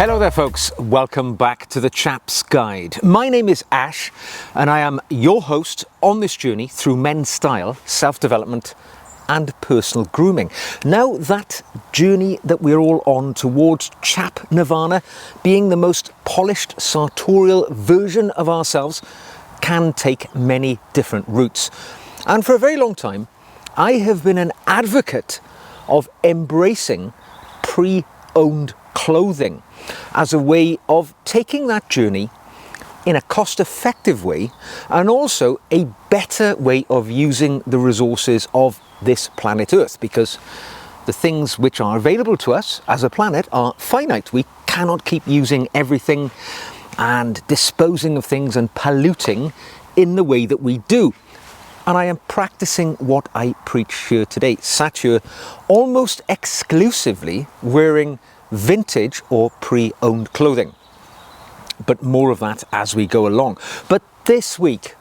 Hello there folks, welcome back to the Chap's Guide. My name is Ash and I am your host on this journey through men's style, self-development and personal grooming. Now that journey that we're all on towards Chap Nirvana, being the most polished sartorial version of ourselves, can take many different routes. And for a very long time, I have been an advocate of embracing pre-owned clothing as a way of taking that journey in a cost-effective way and also a better way of using the resources of this planet Earth, because the things which are available to us as a planet are finite. We cannot keep using everything and disposing of things and polluting in the way that we do. And I am practicing what I preach here today, sat here almost exclusively wearing vintage or pre-owned clothing. But more of that as we go along. But this week,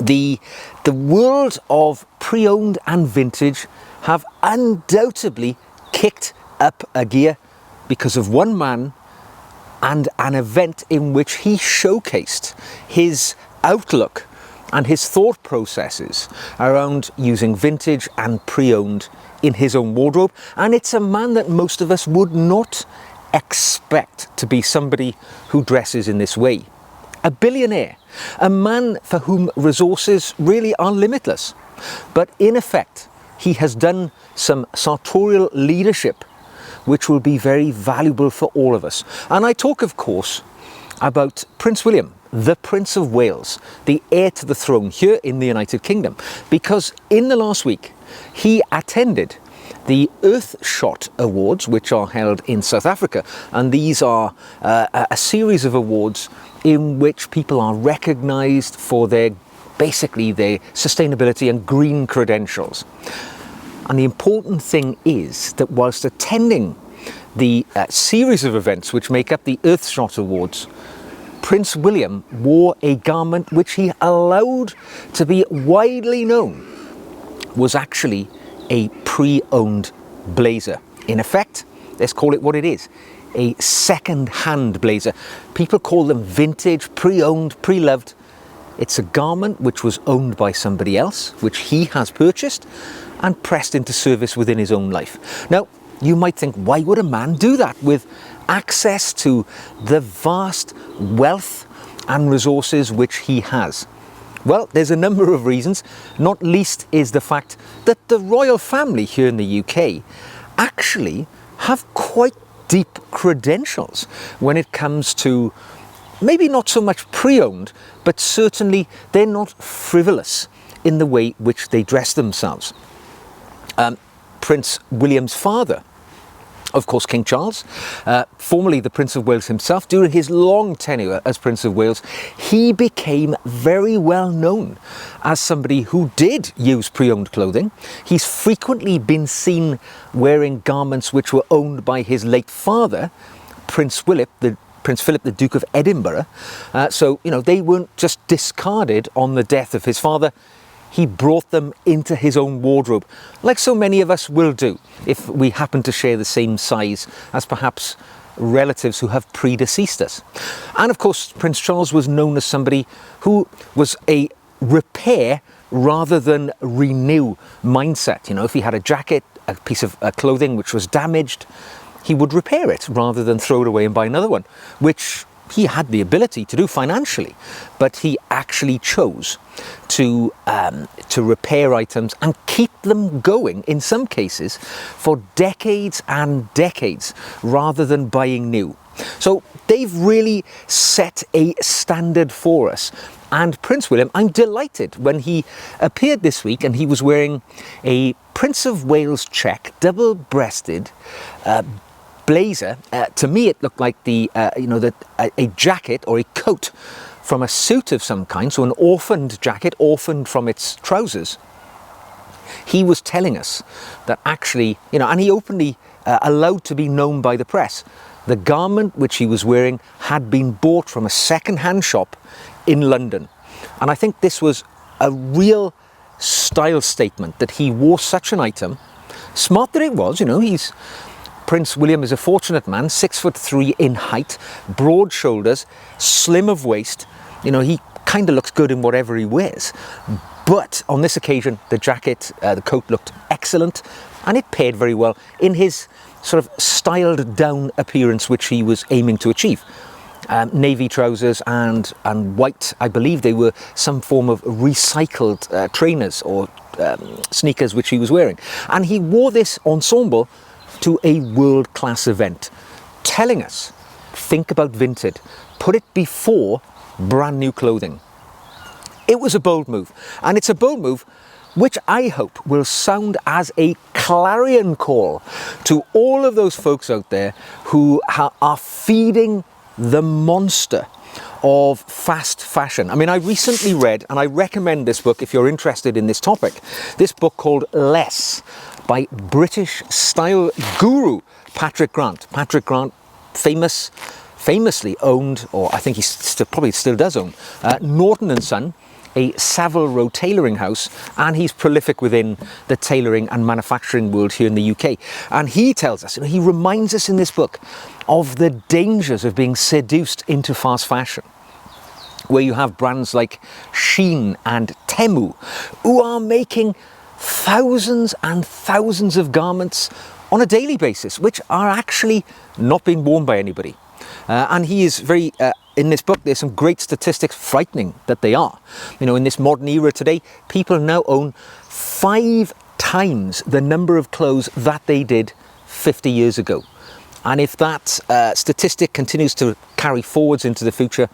the world of pre-owned and vintage have undoubtedly kicked up a gear because of one man and an event in which he showcased his outlook and his thought processes around using vintage and pre-owned in his own wardrobe. And it's a man that most of us would not expect to be somebody who dresses in this way. A billionaire, a man for whom resources really are limitless. But in effect, he has done some sartorial leadership which will be very valuable for all of us. And I talk, of course, about Prince William, the Prince of Wales, the heir to the throne here in the United Kingdom, because in the last week he attended the Earthshot Awards, which are held in South Africa, and these are a series of awards in which people are recognised for basically their sustainability and green credentials. And the important thing is that whilst attending the series of events which make up the Earthshot Awards, Prince William wore a garment which he allowed to be widely known was actually a pre-owned blazer. In effect, let's call it what it is, a second-hand blazer. People call them vintage, pre-owned, pre-loved. It's a garment which was owned by somebody else, which he has purchased and pressed into service within his own life. Now, you might think, why would a man do that with access to the vast wealth and resources which he has? Well, there's a number of reasons, not least is the fact that the royal family here in the UK actually have quite deep credentials when it comes to maybe not so much pre-owned, but certainly they're not frivolous in the way which they dress themselves. Prince William's father, of course, King Charles, formerly the Prince of Wales himself, during his long tenure as Prince of Wales, he became very well known as somebody who did use pre-owned clothing. He's frequently been seen wearing garments which were owned by his late father, Prince Philip, the Duke of Edinburgh. So, you know, they weren't just discarded on the death of his father. He brought them into his own wardrobe, like so many of us will do if we happen to share the same size as perhaps relatives who have predeceased us. And of course, Prince Charles was known as somebody who was a repair rather than renew mindset. You know, if he had a jacket, a piece of clothing which was damaged, he would repair it rather than throw it away and buy another one, which he had the ability to do financially, but he actually chose to repair items and keep them going, in some cases, for decades and decades, rather than buying new. So they've really set a standard for us. And Prince William, I'm delighted when he appeared this week and he was wearing a Prince of Wales check, double-breasted, blazer. To me it looked like a jacket or a coat from a suit of some kind, so an orphaned jacket, orphaned from its trousers. He was telling us that actually, you know, and he openly allowed to be known by the press, the garment which he was wearing had been bought from a second-hand shop in London. And I think this was a real style statement that he wore such an item. Smart that it was, you know, he's Prince William is a fortunate man, 6'3" in height, broad shoulders, slim of waist. You know, he kind of looks good in whatever he wears. But on this occasion, the jacket, the coat looked excellent, and it paired very well in his sort of styled down appearance which he was aiming to achieve. Navy trousers and white, I believe they were some form of recycled trainers or sneakers which he was wearing. And he wore this ensemble to a world-class event, telling us, think about vintage, put it before brand new clothing. It was a bold move, and it's a bold move which I hope will sound as a clarion call to all of those folks out there who are feeding the monster of fast fashion. I mean, I recently read, and I recommend this book if you're interested in this topic, this book called Less by British style guru Patrick Grant. Patrick Grant, famously owned, or I think he probably still does own, Norton & Son, a Savile Row tailoring house, and he's prolific within the tailoring and manufacturing world here in the UK. And he tells us, he reminds us in this book of the dangers of being seduced into fast fashion, where you have brands like Shein and Temu who are making thousands and thousands of garments on a daily basis, which are actually not being worn by anybody. And he is very, in this book, there's some great statistics, frightening that they are. You know, in this modern era today, people now own 5 times the number of clothes that they did 50 years ago. And if that statistic continues to carry forwards into the future,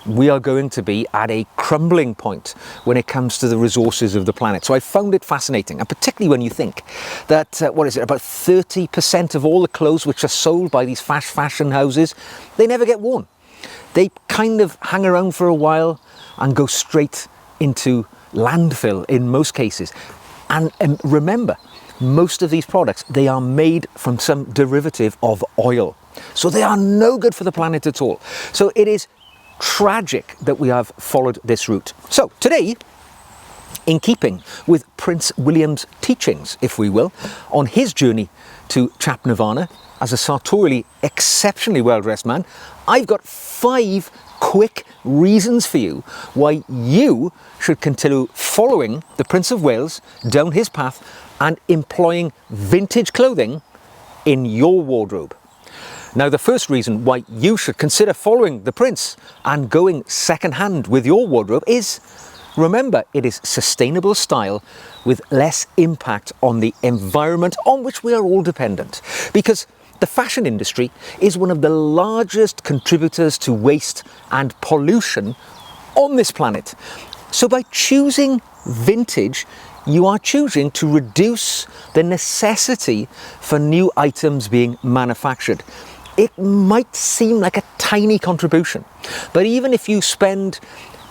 we are going to be at a crumbling point when it comes to the resources of the planet. So I found it fascinating, and particularly when you think that, about 30% of all the clothes which are sold by these fast fashion houses, they never get worn. They kind of hang around for a while and go straight into landfill in most cases. And remember, most of these products, they are made from some derivative of oil. So they are no good for the planet at all. So it is tragic that we have followed this route. So today, in keeping with Prince William's teachings, if we will, on his journey to Chap Nirvana as a sartorially exceptionally well-dressed man, I've got 5 quick reasons for you why you should continue following the Prince of Wales down his path and employing vintage clothing in your wardrobe. Now, the first reason why you should consider following the Prince and going second-hand with your wardrobe is, remember, it is sustainable style with less impact on the environment on which we are all dependent. Because the fashion industry is one of the largest contributors to waste and pollution on this planet. So by choosing vintage, you are choosing to reduce the necessity for new items being manufactured. It might seem like a tiny contribution, but even if you spend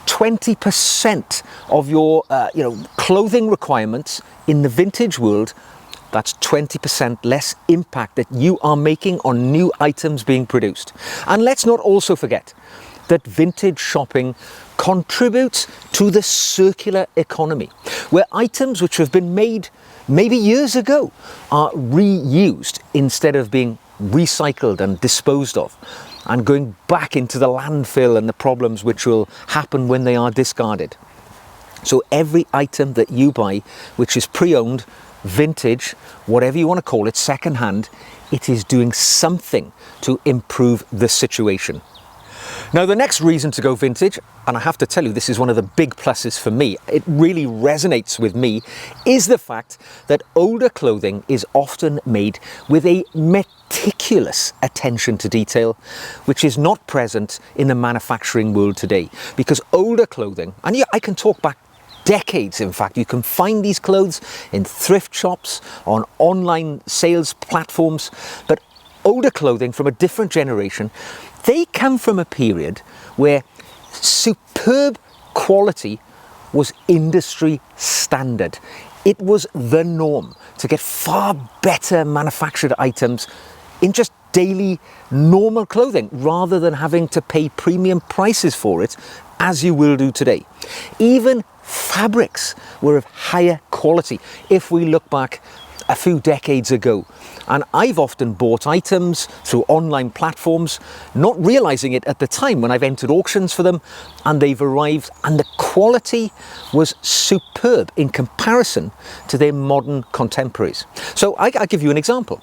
20% of your clothing requirements in the vintage world, that's 20% less impact that you are making on new items being produced. And let's not also forget that vintage shopping contributes to the circular economy, where items which have been made maybe years ago are reused instead of being recycled and disposed of, and going back into the landfill and the problems which will happen when they are discarded. So every item that you buy, which is pre-owned, vintage, whatever you want to call it, second-hand, it is doing something to improve the situation. Now, the next reason to go vintage, and I have to tell you, this is one of the big pluses for me, it really resonates with me, is the fact that older clothing is often made with a meticulous attention to detail, which is not present in the manufacturing world today. Because older clothing, and yeah, I can talk back decades, in fact, you can find these clothes in thrift shops, on online sales platforms, but older clothing from a different generation, they come from a period where superb quality was industry standard. It was the norm to get far better manufactured items in just daily normal clothing rather than having to pay premium prices for it as you will do today. Even fabrics were of higher quality. If we look back a few decades ago. And I've often bought items through online platforms, not realizing it at the time when I've entered auctions for them, and they've arrived, and the quality was superb in comparison to their modern contemporaries. So I'll give you an example.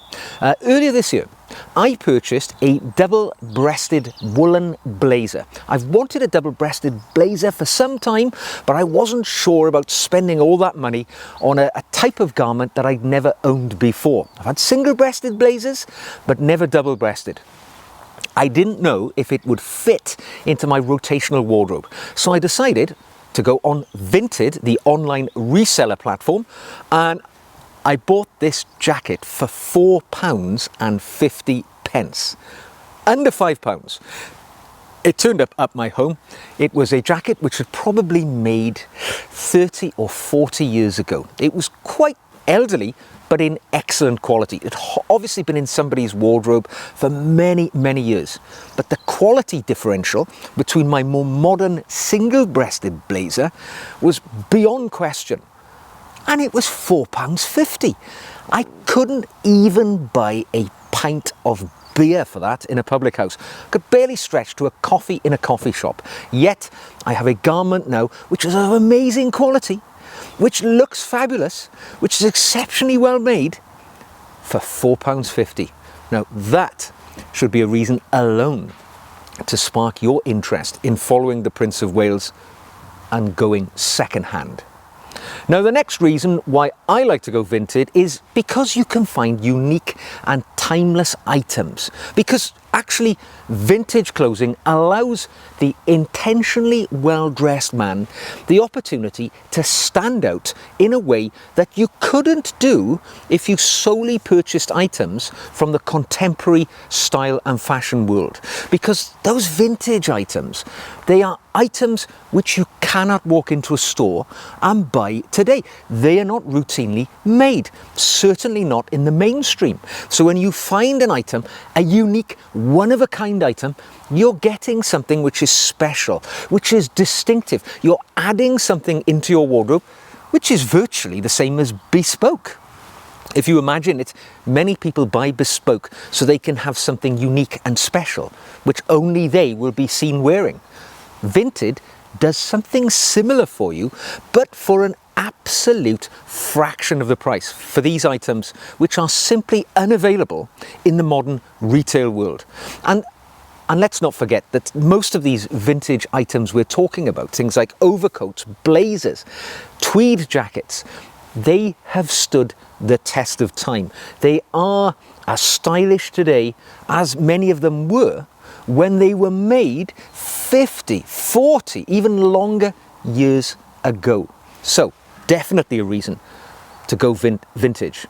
Earlier this year, I purchased a double-breasted woolen blazer. I've wanted a double-breasted blazer for some time, but I wasn't sure about spending all that money on a type of garment that I'd never owned before. I've had single-breasted blazers, but never double-breasted. I didn't know if it would fit into my rotational wardrobe, so I decided to go on Vinted, the online reseller platform, and I bought this jacket for £4.50, under £5. It turned up at my home. It was a jacket which was probably made 30 or 40 years ago. It was quite elderly, but in excellent quality. It had obviously been in somebody's wardrobe for many, many years. But the quality differential between my more modern single-breasted blazer was beyond question. And it was £4.50. I couldn't even buy a pint of beer for that in a public house. I could barely stretch to a coffee in a coffee shop. Yet I have a garment now which is of amazing quality, which looks fabulous, which is exceptionally well made, for £4.50. Now that should be a reason alone to spark your interest in following the Prince of Wales and going second hand. Now, the next reason why I like to go Vinted is because you can find unique and timeless items. Because actually, vintage clothing allows the intentionally well-dressed man the opportunity to stand out in a way that you couldn't do if you solely purchased items from the contemporary style and fashion world. Because those vintage items, they are items which you cannot walk into a store and buy today. They are not routinely made, certainly not in the mainstream. So when you find an item, a unique, one-of-a-kind item, you're getting something which is special, which is distinctive. You're adding something into your wardrobe which is virtually the same as bespoke. If you imagine it, many people buy bespoke so they can have something unique and special, which only they will be seen wearing. Vinted does something similar for you, but for an absolute fraction of the price for these items which are simply unavailable in the modern retail world. And let's not forget that most of these vintage items we're talking about, things like overcoats, blazers, tweed jackets, they have stood the test of time. They are as stylish today as many of them were when they were made 50, 40, even longer years ago. So, definitely a reason to go vintage.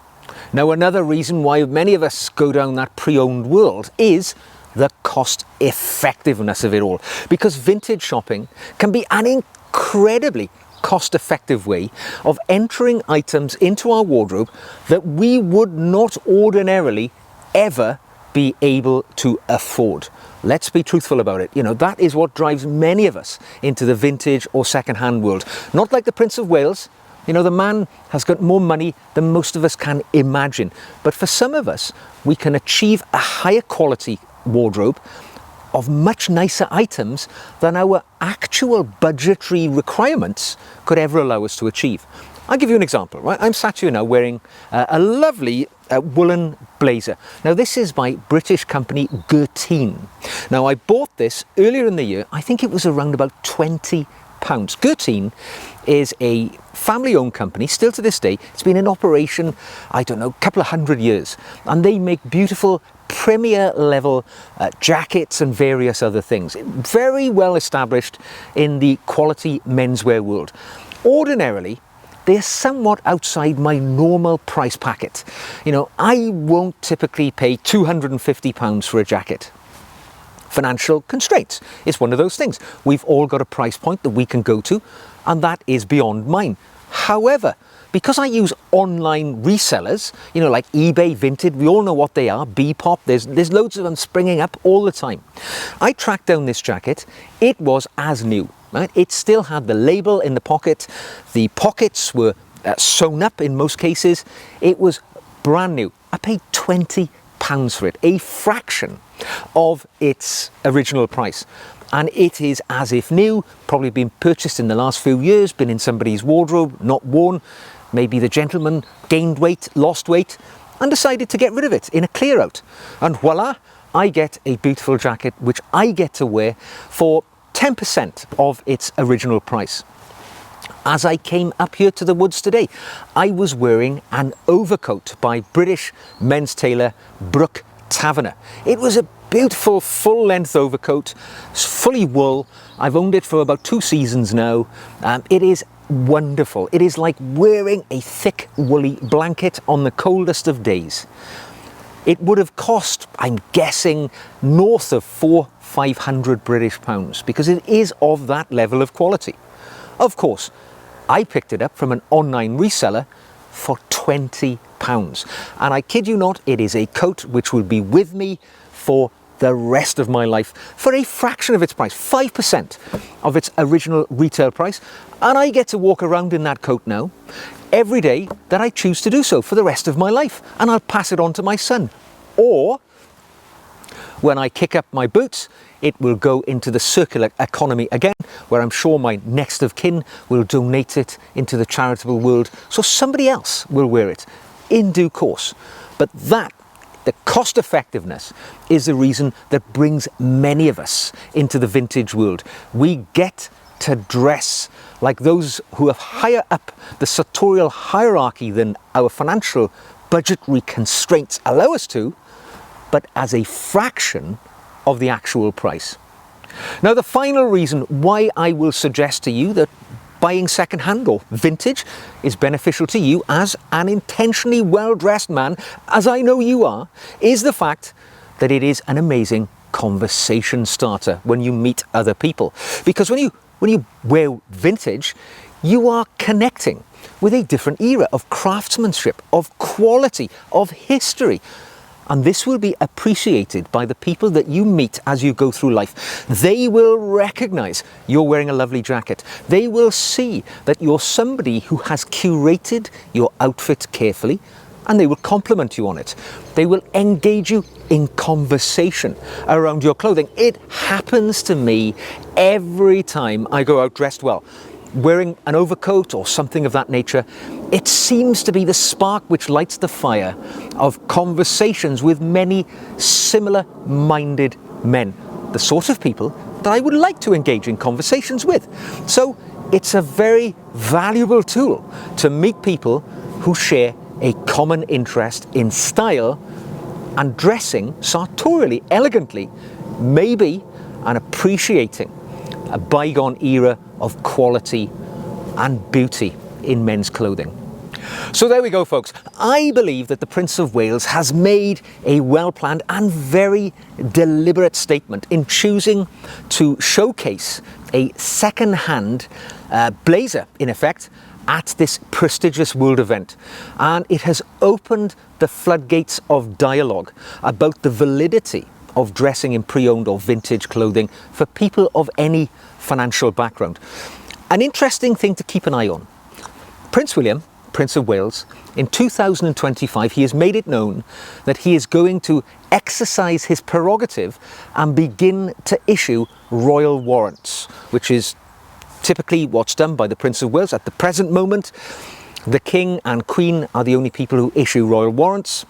Now, another reason why many of us go down that pre-owned world is the cost effectiveness of it all. Because vintage shopping can be an incredibly cost-effective way of entering items into our wardrobe that we would not ordinarily ever be able to afford. Let's be truthful about it. You know, that is what drives many of us into the vintage or second-hand world. Not like the Prince of Wales. You know, the man has got more money than most of us can imagine. But for some of us, we can achieve a higher quality wardrobe of much nicer items than our actual budgetary requirements could ever allow us to achieve. I'll give you an example, right? I'm sat here now wearing a lovely woolen blazer. Now, this is by British company Gerteen. Now, I bought this earlier in the year. I think it was around about £20. Gerteen is a family-owned company, still to this day. It's been in operation, I don't know, a couple of 100 years. And they make beautiful premier level jackets and various other things. Very well established in the quality menswear world. Ordinarily, they're somewhat outside my normal price packet. You know, I won't typically pay £250 for a jacket. Financial constraints. It's one of those things. We've all got a price point that we can go to, and that is beyond mine. However, because I use online resellers, you know, like eBay, Vinted, we all know what they are, Bpop, there's loads of them springing up all the time. I tracked down this jacket. It was as new, right? It still had the label in the pocket. The pockets were sewn up in most cases. It was brand new. I paid £20 for it, a fraction of its original price. And it is as if new, probably been purchased in the last few years, been in somebody's wardrobe, not worn. Maybe the gentleman gained weight, lost weight, and decided to get rid of it in a clear out. And voila, I get a beautiful jacket which I get to wear for 10% of its original price. As I came up here to the woods today, I was wearing an overcoat by British men's tailor Brooke Taverner. It was a beautiful full-length overcoat, fully wool. I've owned it for about 2 seasons now. It is wonderful. It is like wearing a thick woolly blanket on the coldest of days. It would have cost, I'm guessing, north of £400-500 British pounds, because it is of that level of quality. Of course, I picked it up from an online reseller for £20. And I kid you not, it is a coat which will be with me for the rest of my life for a fraction of its price, 5% of its original retail price. And I get to walk around in that coat now every day that I choose to do so for the rest of my life. And I'll pass it on to my son. Or when I kick up my boots, it will go into the circular economy again, where I'm sure my next of kin will donate it into the charitable world, so somebody else will wear it in due course. But that, the cost effectiveness, is the reason that brings many of us into the vintage world. We get to dress like those who have higher up the sartorial hierarchy than our financial budgetary constraints allow us to, but as a fraction of the actual price. Now, the final reason why I will suggest to you that buying second-hand or vintage is beneficial to you as an intentionally well-dressed man, as I know you are, is the fact that it is an amazing conversation starter when you meet other people. Because when you wear vintage, you are connecting with a different era of craftsmanship, of quality, of history. And this will be appreciated by the people that you meet as you go through life. They will recognize you're wearing a lovely jacket. They will see that you're somebody who has curated your outfit carefully, and they will compliment you on it. They will engage you in conversation around your clothing. It happens to me every time I go out dressed well. Wearing an overcoat or something of that nature, it seems to be the spark which lights the fire of conversations with many similar-minded men, the sort of people that I would like to engage in conversations with. So it's a very valuable tool to meet people who share a common interest in style and dressing sartorially, elegantly, maybe, and appreciating a bygone era of quality and beauty in men's clothing. So there we go, folks. I believe that the Prince of Wales has made a well-planned and very deliberate statement in choosing to showcase a second-hand blazer, in effect, at this prestigious world event. And it has opened the floodgates of dialogue about the validity of dressing in pre-owned or vintage clothing for people of any financial background. An interesting thing to keep an eye on. Prince William, Prince of Wales, in 2025, he has made it known that he is going to exercise his prerogative and begin to issue royal warrants, which is typically what's done by the Prince of Wales. At the present moment, the King and Queen are the only people who issue royal warrants.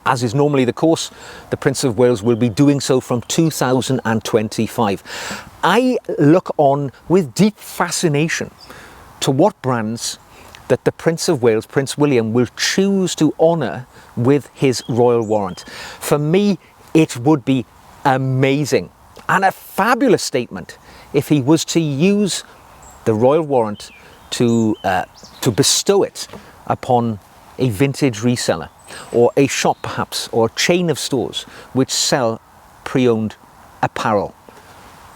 As is normally the course, the Prince of Wales will be doing so from 2025. I look on with deep fascination to what brands that the Prince of Wales, Prince William, will choose to honour with his royal warrant. For me, it would be amazing and a fabulous statement if he was to use the royal warrant to bestow it upon a vintage reseller, or a shop perhaps, or a chain of stores which sell pre-owned apparel.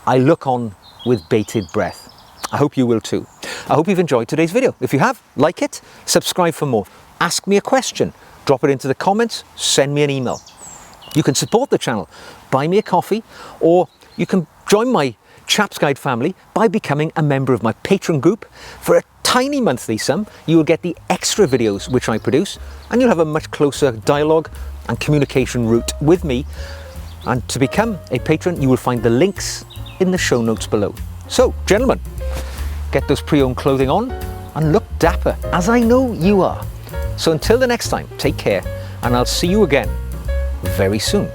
I look on with bated breath. I hope you will too. I hope you've enjoyed today's video. If you have, like it, subscribe for more. Ask me a question, drop it into the comments, send me an email. You can support the channel, buy me a coffee, or you can join my Chap's Guide family by becoming a member of my Patreon group for a tiny monthly sum, you will get the extra videos which I produce, and you'll have a much closer dialogue and communication route with me. And to become a patron, you will find the links in the show notes below. So, gentlemen, get those pre-owned clothing on and look dapper, as I know you are. So until the next time, take care, and I'll see you again very soon.